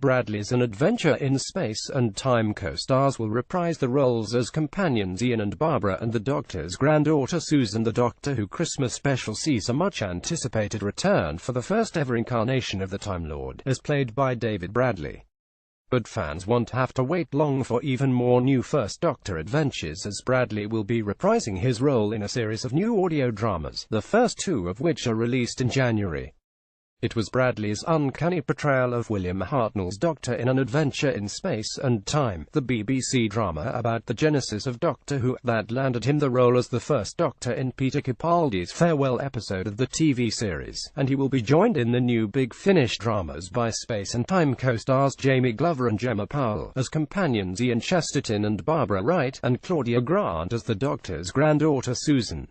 Bradley's An Adventure in Space and Time co-stars will reprise the roles as companions Ian and Barbara and the Doctor's granddaughter Susan. The Doctor Who Christmas special sees a much-anticipated return for the first-ever incarnation of the Time Lord, as played by David Bradley. But fans won't have to wait long for even more new First Doctor adventures, as Bradley will be reprising his role in a series of new audio dramas, the first two of which are released in January. It was Bradley's uncanny portrayal of William Hartnell's Doctor in An Adventure in Space and Time, the BBC drama about the genesis of Doctor Who, that landed him the role as the First Doctor in Peter Capaldi's farewell episode of the TV series, and he will be joined in the new Big Finish dramas by Space and Time co-stars Jamie Glover and Gemma Powell as companions Ian Chesterton and Barbara Wright, and Claudia Grant as the Doctor's granddaughter Susan.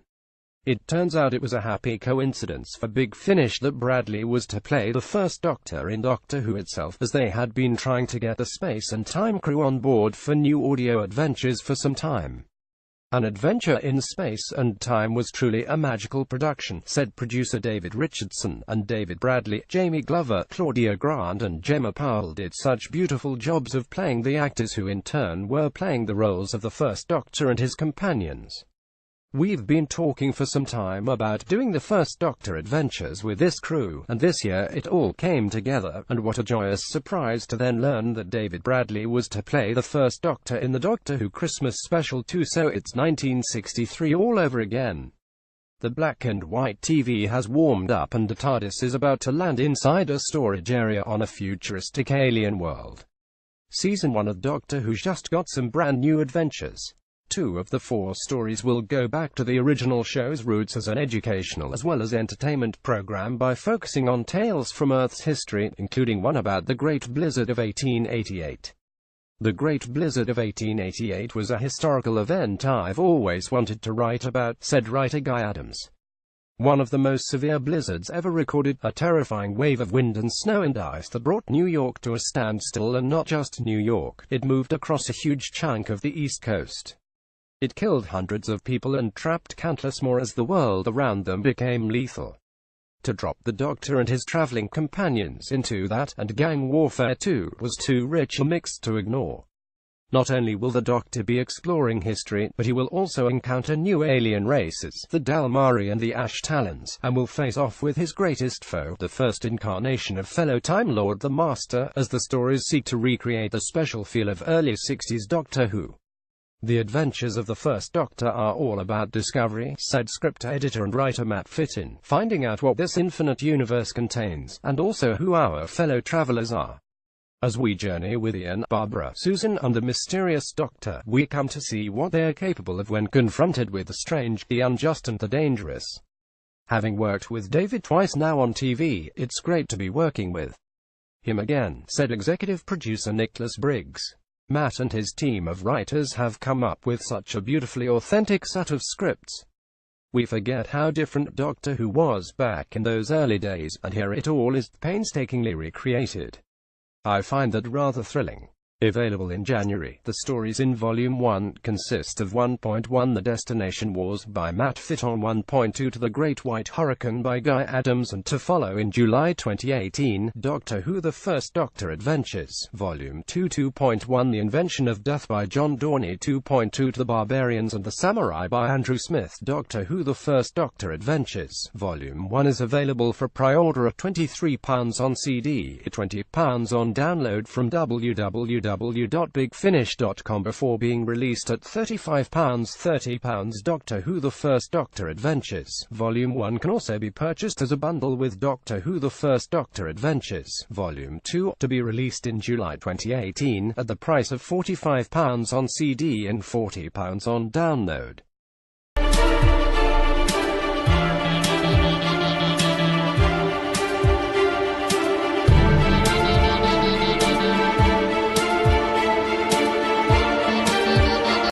It turns out it was a happy coincidence for Big Finish that Bradley was to play the First Doctor in Doctor Who itself, as they had been trying to get the Space and Time crew on board for new audio adventures for some time. An Adventure in Space and Time was truly a magical production, said producer David Richardson, and David Bradley, Jamie Glover, Claudia Grant and Gemma Powell did such beautiful jobs of playing the actors who in turn were playing the roles of the First Doctor and his companions. We've been talking for some time about doing the First Doctor adventures with this crew, and this year it all came together, and what a joyous surprise to then learn that David Bradley was to play the First Doctor in the Doctor Who Christmas special too, so it's 1963 all over again. The black and white TV has warmed up and the TARDIS is about to land inside a storage area on a futuristic alien world. Season 1 of Doctor Who just got some brand new adventures. 2 of the 4 stories will go back to the original show's roots as an educational as well as entertainment program by focusing on tales from Earth's history, including one about the Great Blizzard of 1888. The Great Blizzard of 1888 was a historical event I've always wanted to write about, said writer Guy Adams. One of the most severe blizzards ever recorded, a terrifying wave of wind and snow and ice that brought New York to a standstill, and not just New York, it moved across a huge chunk of the East Coast. It killed hundreds of people and trapped countless more as the world around them became lethal. To drop the Doctor and his traveling companions into that, and gang warfare too, was too rich a mix to ignore. Not only will the Doctor be exploring history, but he will also encounter new alien races, the Dalmari and the Ash Talons, and will face off with his greatest foe, the first incarnation of fellow Time Lord the Master, as the stories seek to recreate the special feel of early 60s Doctor Who. The adventures of the First Doctor are all about discovery, said script editor and writer Matt Fitton, finding out what this infinite universe contains, and also who our fellow travelers are. As we journey with Ian, Barbara, Susan and the mysterious Doctor, we come to see what they are capable of when confronted with the strange, the unjust and the dangerous. Having worked with David twice now on TV, it's great to be working with him again, said executive producer Nicholas Briggs. Matt and his team of writers have come up with such a beautifully authentic set of scripts. We forget how different Doctor Who was back in those early days, and here it all is painstakingly recreated. I find that rather thrilling. Available in January, the stories in Volume 1 consist of 1.1 The Destination Wars by Matt Fitton, 1.2 To the Great White Hurricane by Guy Adams, and to follow in July 2018, Doctor Who The First Doctor Adventures, Volume 2 2.1 The Invention of Death by John Dorney, 2.2 To the Barbarians and the Samurai by Andrew Smith. Doctor Who The First Doctor Adventures, Volume 1 is available for pre-order at £23 on CD, £20 on download from www.bigfinish.com before being released at £35. £30. Doctor Who The First Doctor Adventures, Volume 1 can also be purchased as a bundle with Doctor Who The First Doctor Adventures, Volume 2, to be released in July 2018, at the price of £45 on CD and £40 on download.